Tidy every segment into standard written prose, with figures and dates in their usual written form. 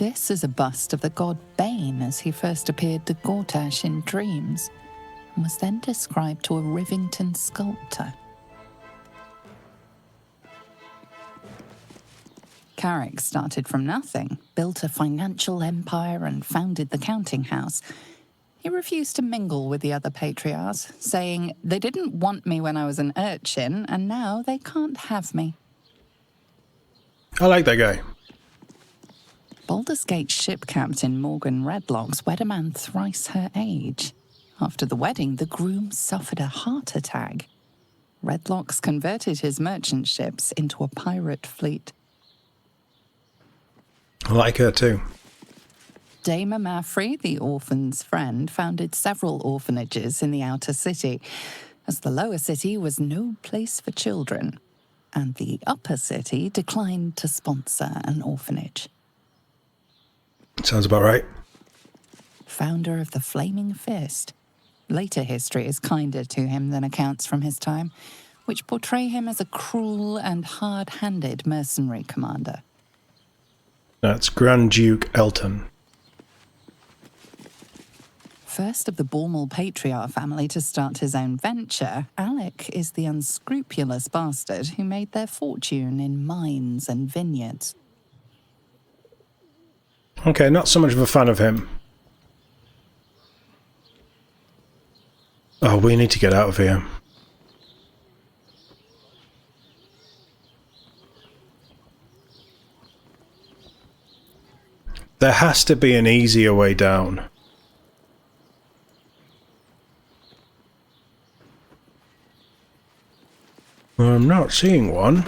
This is a bust of the god Bane as he first appeared to Gortash in dreams, and was then described to a Rivington sculptor. Carrick started from nothing, built a financial empire and founded the counting house. He refused to mingle with the other patriarchs, saying, "They didn't want me when I was an urchin, and now they can't have me." I like that guy. Baldur's Gate ship captain Morgan Redlocks wed a man thrice her age. After the wedding, the groom suffered a heart attack. Redlocks converted his merchant ships into a pirate fleet. I like her too. Dame Mafrey, the orphan's friend, founded several orphanages in the outer city, as the lower city was no place for children, and the upper city declined to sponsor an orphanage. Sounds about right. Founder of the Flaming Fist. Later history is kinder to him than accounts from his time, which portray him as a cruel and hard-handed mercenary commander. That's Grand Duke Elton. First of the Bormal Patriarch family to start his own venture, Alec is the unscrupulous bastard who made their fortune in mines and vineyards. Okay, not so much of a fan of him. Oh, we need to get out of here. There has to be an easier way down. I'm not seeing one.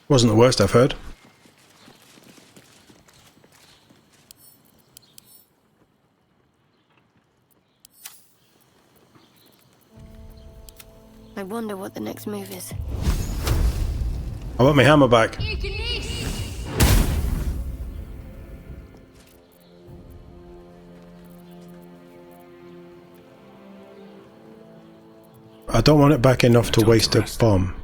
Wasn't the worst I've heard. I wonder what the next move is. I want my hammer back. I don't want it back enough to waste a bomb.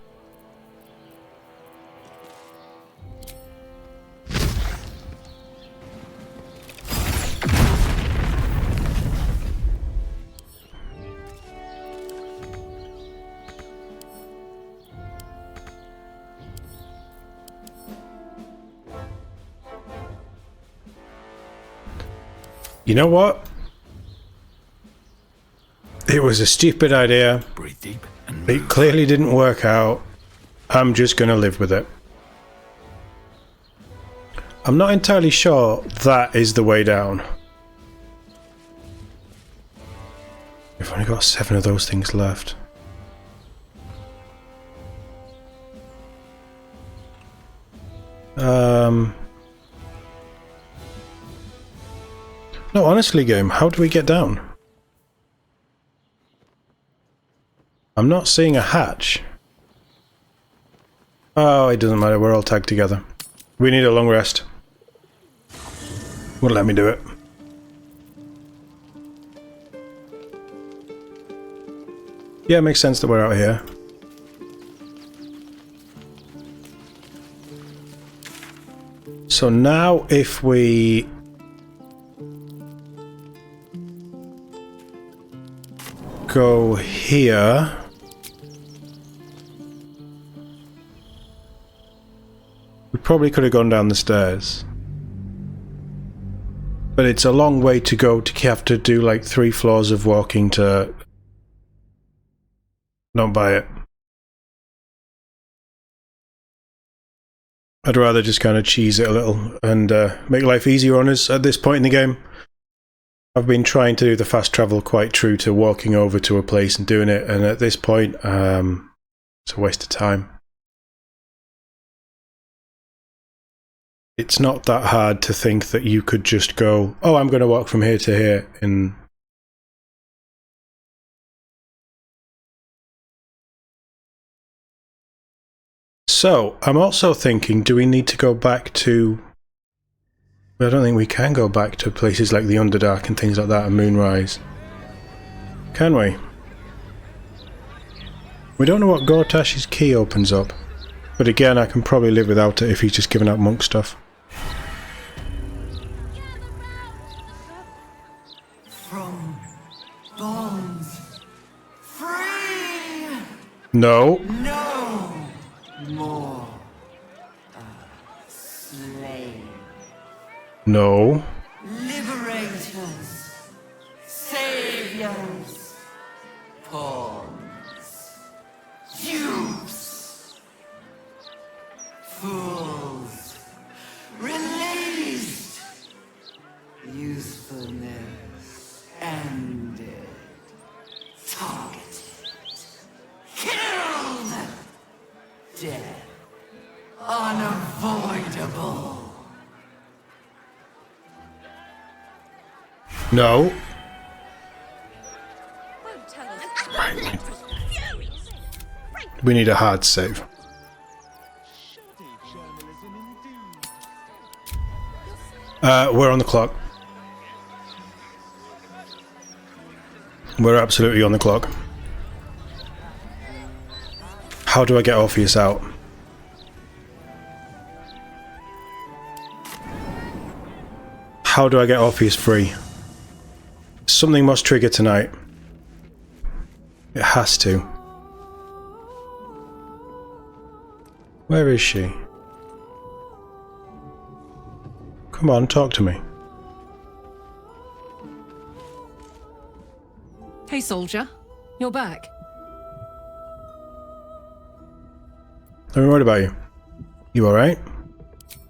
You know what? It was a stupid idea. Breathe deep and It clearly didn't work out. I'm just going to live with it. I'm not entirely sure that is the way down. We've only got 7 of those things left. No, honestly, game, how do we get down? I'm not seeing a hatch. Oh, it doesn't matter, we're all tagged together. We need a long rest. Wouldn't let me do it. Yeah, it makes sense that we're out here. So now if we... go here. We probably could have gone down the stairs. But it's a long way to go to have to do like 3 floors of walking to... Don't buy it. I'd rather just kind of cheese it a little and make life easier on us at this point in the game. I've been trying to do the fast travel quite true to walking over to a place and doing it, and at this point, it's a waste of time. It's not that hard to think that you could just go, oh, I'm going to walk from here to here, and... So, I'm also thinking, do we need to go back to I don't think we can go back to places like the Underdark and things like that and Moonrise. Can we? We don't know what Gortash's key opens up. But again, I can probably live without it if he's just giving out monk stuff. From bonds free! No. No more slave. No. Liberators, saviors, pawns, youths, fools, released, usefulness ended, targeted, killed, death unavoidable. No. We need a hard save. We're on the clock. We're absolutely on the clock. How do I get Orpheus out? How do I get Orpheus free? Something must trigger tonight. It has to. Where is she? Come on, talk to me. Hey, soldier. You're back. I'm worried about you. You alright?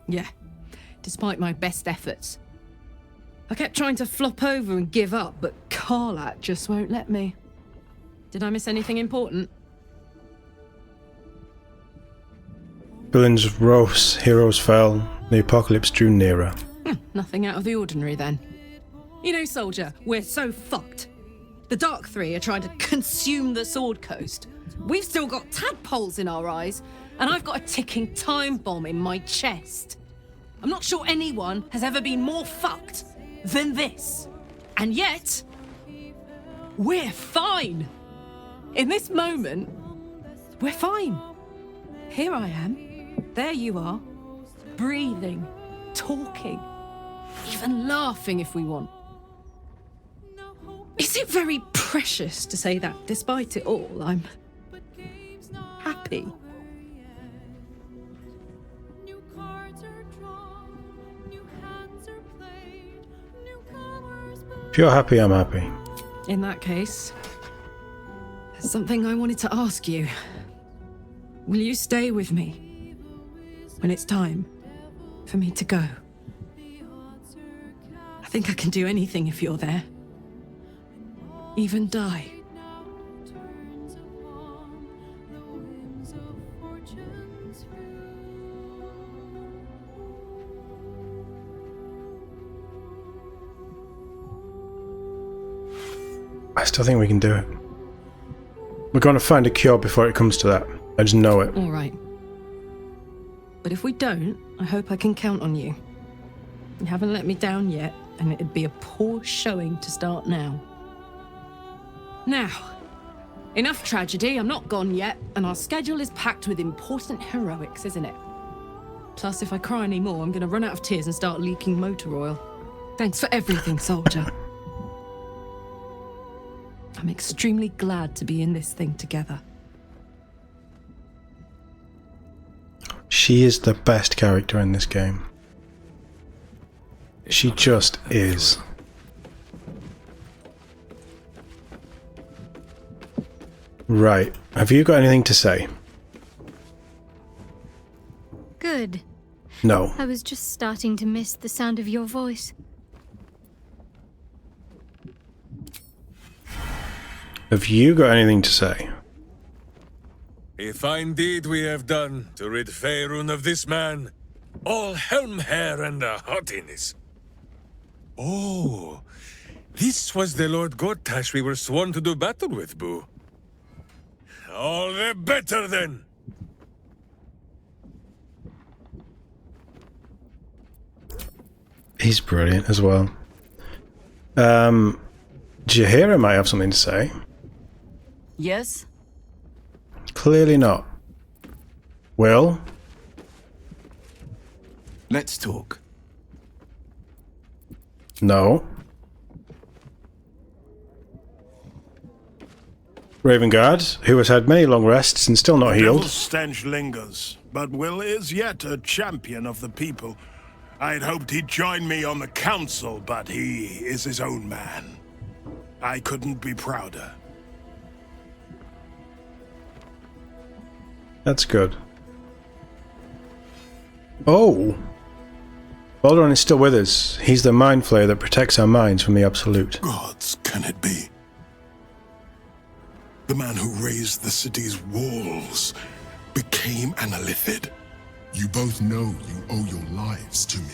Yeah. Despite my best efforts. I kept trying to flop over and give up, but Karlat just won't let me. Did I miss anything important? Villains rose, heroes fell, the apocalypse drew nearer. Nothing out of the ordinary then. You know, soldier, we're so fucked. The Dark Three are trying to consume the Sword Coast. We've still got tadpoles in our eyes, and I've got a ticking time bomb in my chest. I'm not sure anyone has ever been more fucked than this. And yet, we're fine. In this moment, we're fine. Here I am. There you are. Breathing, talking, even laughing if we want. Is it very precious to say that despite it all, I'm happy? If you're happy, I'm happy. In that case, there's something I wanted to ask you. Will you stay with me when it's time for me to go? I think I can do anything if you're there. Even die. I still think we can do it. We're going to find a cure before it comes to that. I just know it. All right. But if we don't, I hope I can count on you. You haven't let me down yet, and it'd be a poor showing to start now. Now, enough tragedy, I'm not gone yet, and our schedule is packed with important heroics, isn't it? Plus, if I cry anymore, I'm gonna run out of tears and start leaking motor oil. Thanks for everything, soldier. I'm extremely glad to be in this thing together. She is the best character in this game. She just is. Right. Have you got anything to say? Good. No. I was just starting to miss the sound of your voice. Have you got anything to say? A fine deed we have done to rid Faerun of this man. All helm hair and a haughtiness. Oh, this was the Lord Gortash we were sworn to do battle with, Boo. All the better then. He's brilliant as well. Jaheira might have something to say. Yes? Clearly not. Will? Let's talk. No. Ravengard, who has had many long rests and still not healed. Devil's stench lingers, but Will is yet a champion of the people. I'd hoped he'd join me on the council, but he is his own man. I couldn't be prouder. That's good. Oh! Baldur is still with us. He's the mind flayer that protects our minds from the absolute. Gods, can it be? The man who raised the city's walls became an Illithid. You both know you owe your lives to me.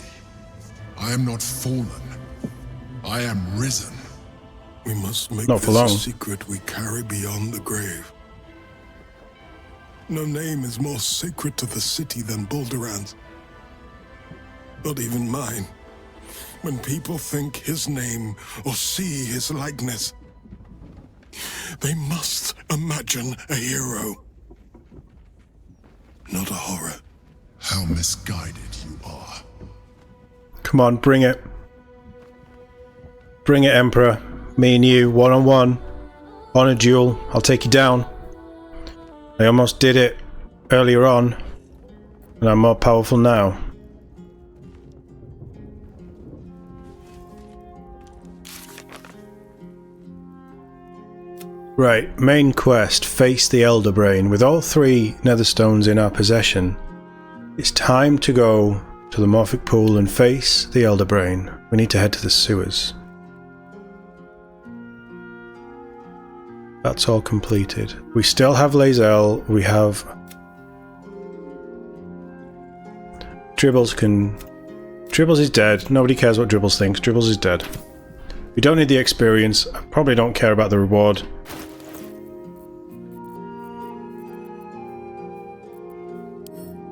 I am not fallen. I am risen. We must make Not for this long. a secret we carry beyond the grave. No name is more sacred to the city than Balduran's. Not even mine. When people think his name or see his likeness, they must imagine a hero, not a horror. How misguided you are. Come on, bring it. Bring it, Emperor. Me and you, one-on-one. On a duel. I'll take you down. I almost did it earlier on, and I'm more powerful now. Right, main quest, face the Elder Brain. With all 3 Netherstones in our possession, it's time to go to the Morphic Pool and face the Elder Brain. We need to head to the sewers. That's all completed. We still have Lae'zel, we have... Dribbles is dead. Nobody cares what Dribbles thinks. Dribbles is dead. We don't need the experience. I probably don't care about the reward.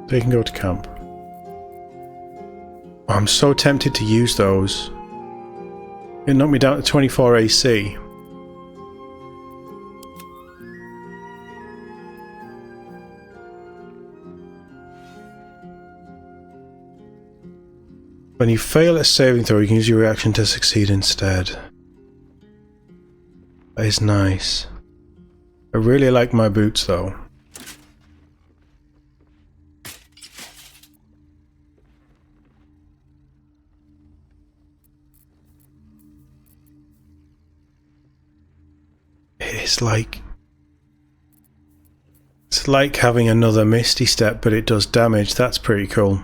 They can go to camp. Oh, I'm so tempted to use those. It knocked me down to 24 AC. When you fail at a saving throw, you can use your reaction to succeed instead. That is nice. I really like my boots though. It's like having another Misty Step, but it does damage. That's pretty cool.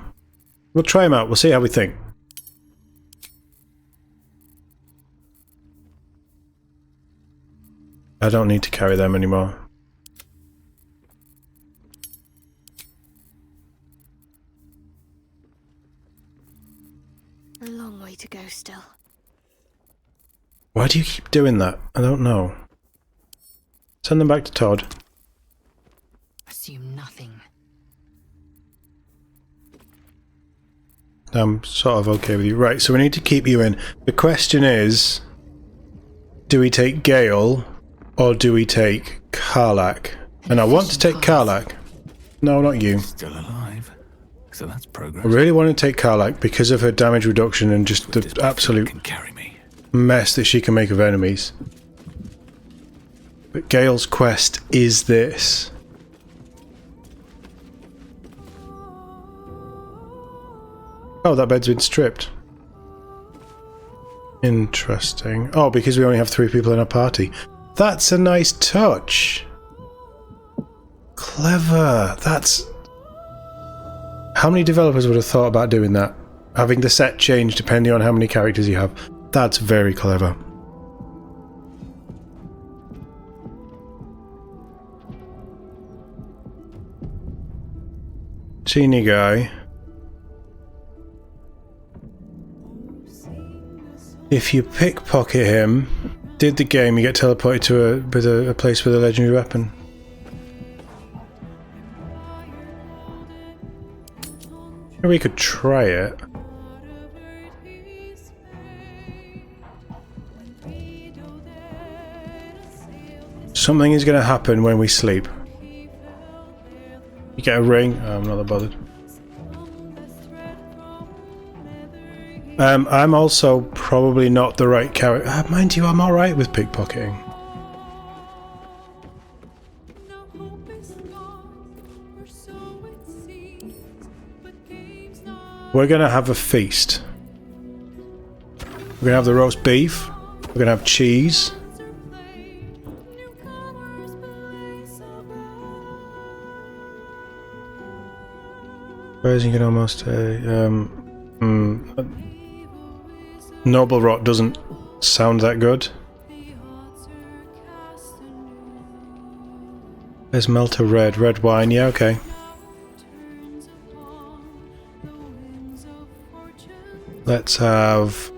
We'll try them out. We'll see how we think. I don't need to carry them anymore. A long way to go still. Why do you keep doing that? I don't know. Send them back to TOD. Assume nothing. I'm sort of okay with you. Right, so we need to keep you in. The question is, do we take Gale or do we take Karlach? And I want to take Karlach. No, not you. Still alive. So that's progress. I really want to take Karlach because of her damage reduction and just the absolute Can carry me. mess that she can make of enemies. But Gale's quest is this. Oh, that bed's been stripped. Interesting. Oh, because we only have 3 people in our party. That's a nice touch. Clever. That's... How many developers would have thought about doing that? Having the set change depending on how many characters you have. That's very clever. Teeny guy. If you pickpocket him, did the game, you get teleported to a place with a legendary weapon. We could try it. Something is going to happen when we sleep. You get a ring? Oh, I'm not that bothered. I'm also probably not the right character. Mind you, I'm alright with pickpocketing. We're going to have a feast. We're going to have the roast beef. We're going to have cheese. Where is he going to almost say? Noble Rot doesn't sound that good. There's Melter red wine. Yeah, okay. Let's have...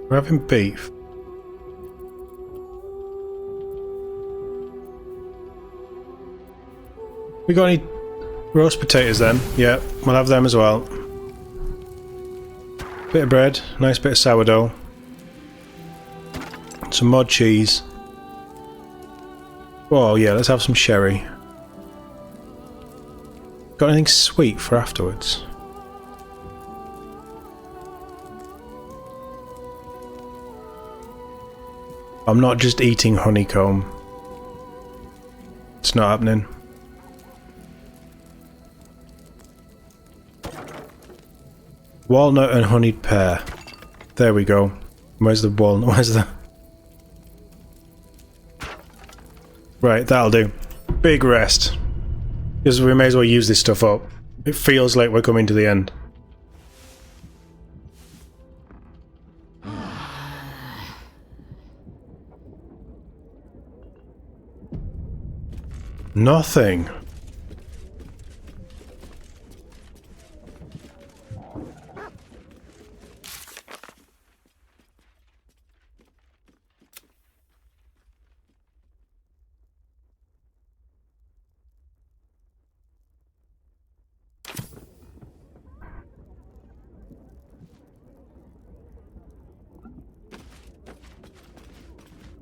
We're having beef. We got any roast potatoes then? Yeah, we'll have them as well. Bit of bread, nice bit of sourdough. Some mod cheese. Oh yeah, let's have some sherry. Got anything sweet for afterwards? I'm not just eating honeycomb. It's not happening. Walnut and honeyed pear. There we go. Where's the walnut? Where's the... Right, that'll do. Big rest. Because we may as well use this stuff up. It feels like we're coming to the end. Nothing.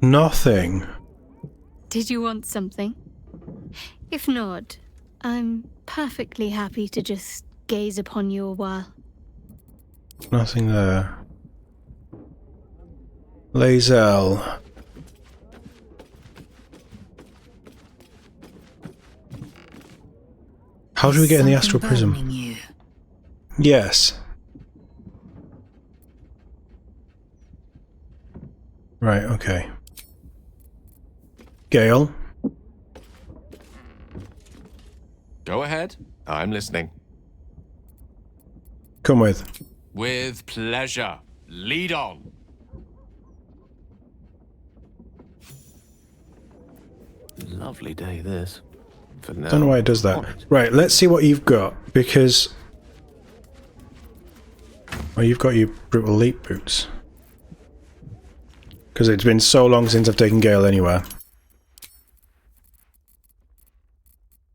Nothing. Did you want something? If not, I'm perfectly happy to just gaze upon you a while. Nothing there. Lae'zel. How do we get in the astral prism? Yes. Right, okay. Gale? Go ahead. I'm listening. Come with. With pleasure. Lead on. Lovely day, this. For now. Don't know why it does that. Right, let's see what you've got, because... Oh, you've got your brutal leap boots. Because it's been so long since I've taken Gale anywhere.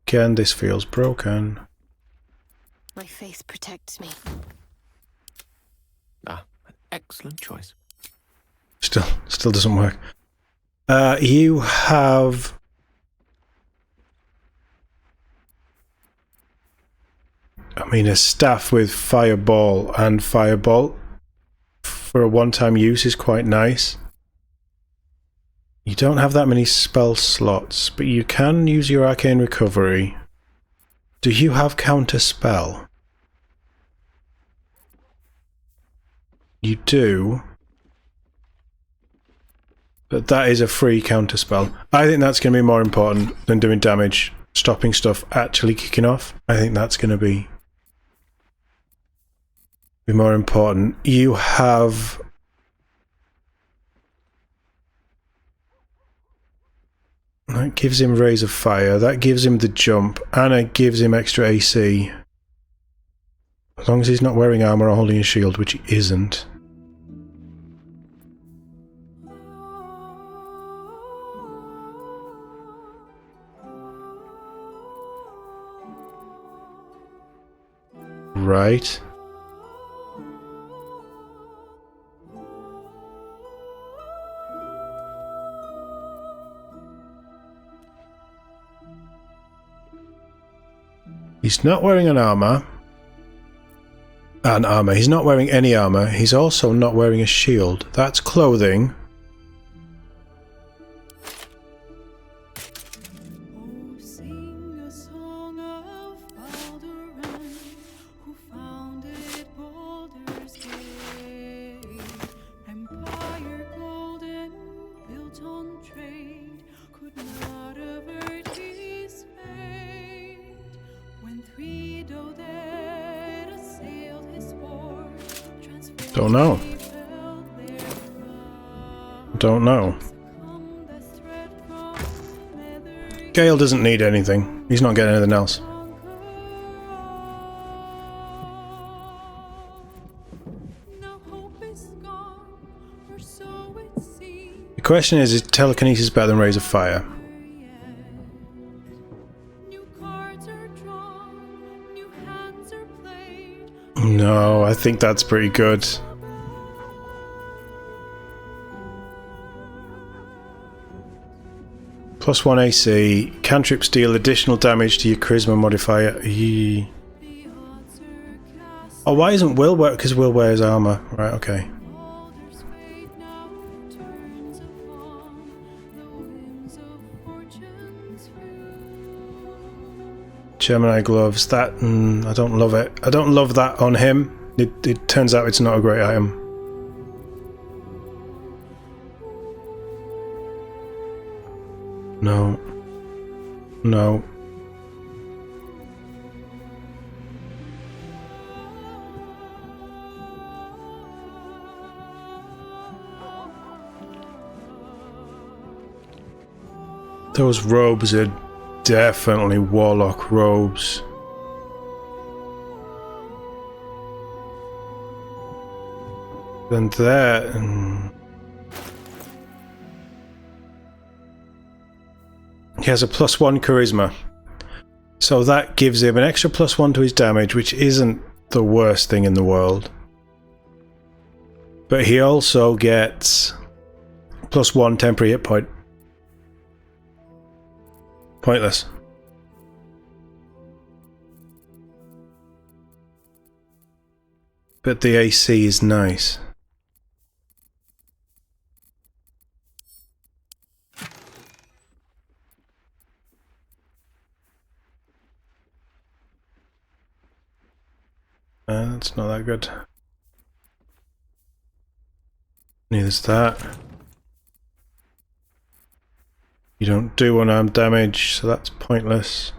Again, this feels broken. My faith protects me. Ah, an excellent choice. Still doesn't work. You have... I mean, a staff with Fireball and Firebolt for a one-time use is quite nice. You don't have that many spell slots, but you can use your Arcane Recovery. Do you have Counter Spell? You do. But that is a free Counter Spell. I think that's going to be more important than doing damage, stopping stuff actually kicking off. I think that's going to be more important. You have... That gives him Rays of Fire, that gives him the jump, and it gives him extra AC. As long as he's not wearing armour or holding a shield, which he isn't. Right. He's not wearing an armor. He's not wearing any armor. He's also not wearing a shield. That's clothing. Sing a song of Baldur, who founded Baldur's Gate. Empire golden, built on trade, could not avert his fate. When 3 Doded assailed his fort, Don't know. Don't know. Gale doesn't need anything. He's not getting anything else. The question is telekinesis better than Rays of Fire? No, I think that's pretty good. +1 AC, cantrips deal additional damage to your charisma modifier. Eee. Oh, why isn't Will wear? Because Will wears armor. Right, okay. Gemini gloves. That I don't love it. I don't love that on him. It turns out it's not a great item. No. No. Those robes are definitely warlock robes. And that... He has a +1 charisma. So that gives him an extra +1 to his damage, which isn't the worst thing in the world. But he also gets +1 temporary hit point. Pointless. But the AC is nice. That's not that good. Neither's that. You don't do unarmed damage, so that's pointless.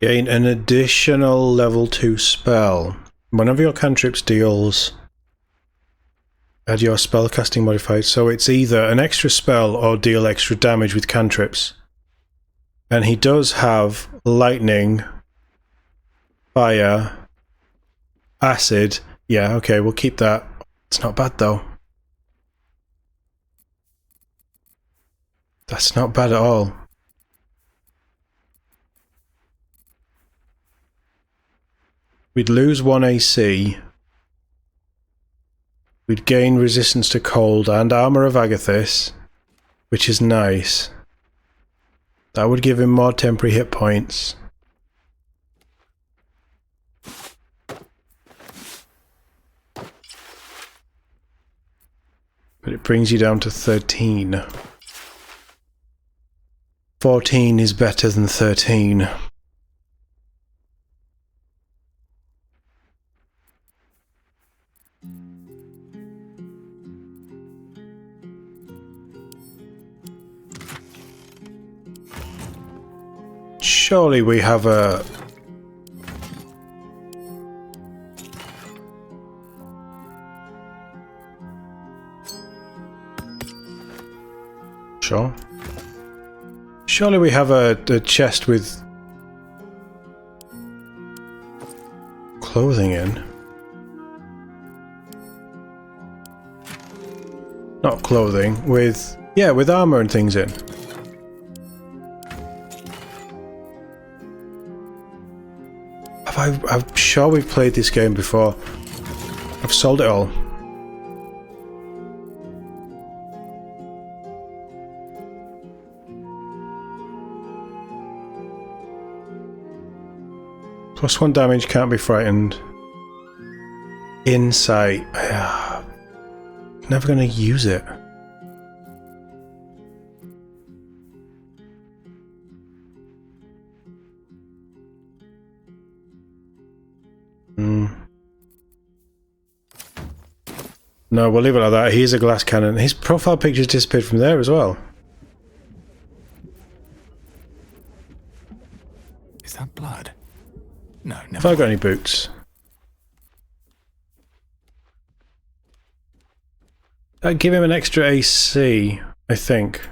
Gain an additional level 2 spell. Whenever your cantrips deals, add your spellcasting modifier. So it's either an extra spell or deal extra damage with cantrips. And he does have lightning, fire, acid. Yeah, okay, we'll keep that. It's not bad though. That's not bad at all. We'd lose 1 AC. We'd gain resistance to cold and armor of Agathis, which is nice. That would give him more temporary hit points. But it brings you down to 13. 14 is better than 13. Surely we have a... Sure. Surely we have a chest with clothing in. Not clothing, with... yeah, with armor and things in. I'm sure we've played this game before. I've sold it all. +1 damage, can't be frightened. Insight. Never gonna use it. No, we'll leave it like that. He's a glass cannon. His profile picture's disappeared from there as well. Is that blood? No, Have never. I got any boots? I'd give him an extra AC, I think.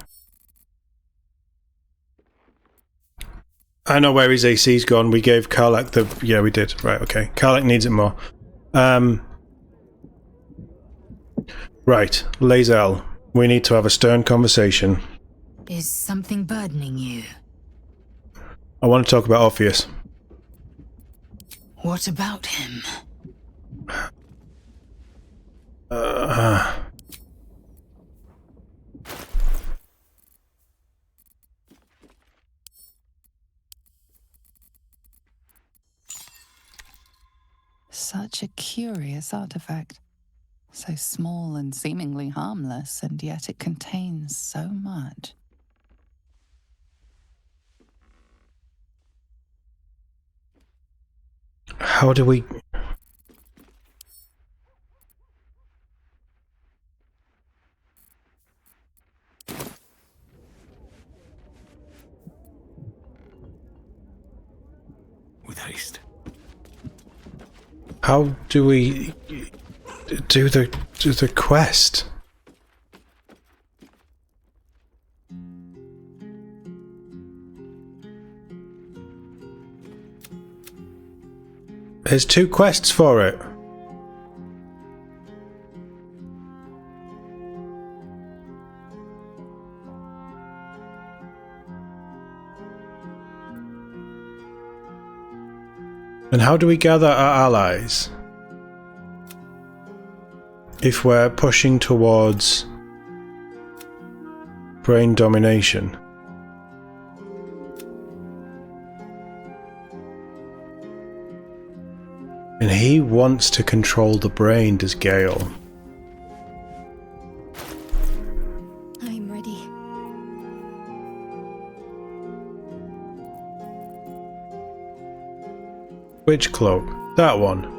I know where his AC's gone. We gave Karlak the... Yeah, we did. Right, okay. Karlak needs it more. Right, Lae'zel. We need to have a stern conversation. Is something burdening you? I want to talk about Orpheus. What about him? Such a curious artifact. So small and seemingly harmless, and yet it contains so much. How do we... With haste. How do we do the quest? There's 2 quests for it. And how do we gather our allies? If we're pushing towards brain domination. And he wants to control the brain, does Gale. I'm ready. Which cloak? That one.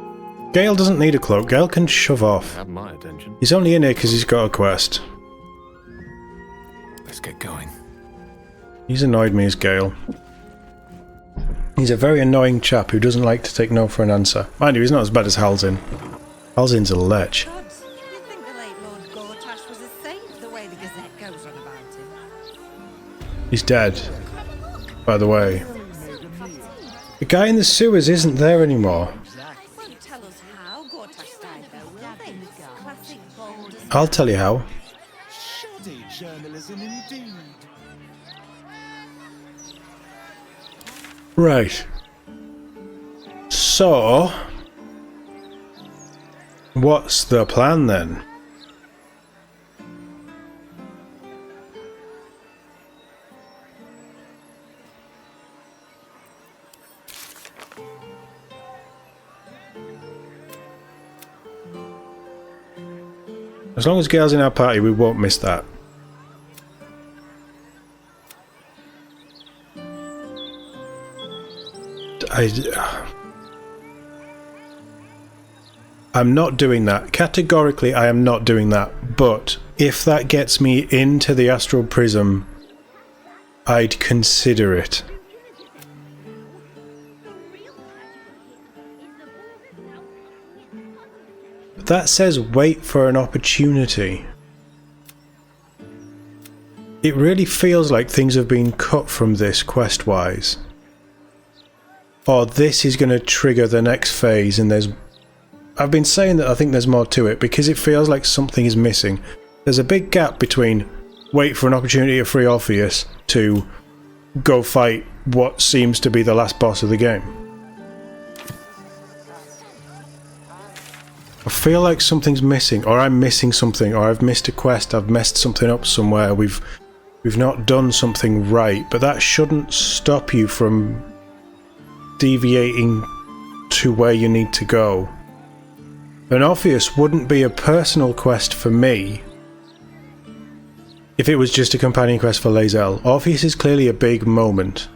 Gale doesn't need a cloak. Gale can shove off. Have my attention. He's only in here because he's got a quest. Let's get going. He's annoyed me as Gale. He's a very annoying chap who doesn't like to take no for an answer. Mind you, he's not as bad as Halzin. Halzin's a lech. You think the late Lord Gortash was a saint, the way the Gazette goes on about him? He's dead, by the way. The guy in the sewers isn't there anymore. Won't tell us how Gortash died, though, will they? Classic Baldur. I'll tell you how. Shoddy journalism indeed. Right. So, what's the plan then? As long as Gale's in our party, we won't miss that. I'm not doing that. Categorically, I am not doing that. But if that gets me into the astral prism, I'd consider it. That says wait for an opportunity. It really feels like things have been cut from this quest-wise. Or this is going to trigger the next phase, and there's... I've been saying that I think there's more to it because it feels like something is missing. There's a big gap between wait for an opportunity to free Orpheus to go fight what seems to be the last boss of the game. I feel like something's missing, or I'm missing something, or I've missed a quest, I've messed something up somewhere, we've not done something right, but that shouldn't stop you from deviating to where you need to go. And Orpheus wouldn't be a personal quest for me if it was just a companion quest for Lae'zel. Orpheus is clearly a big moment.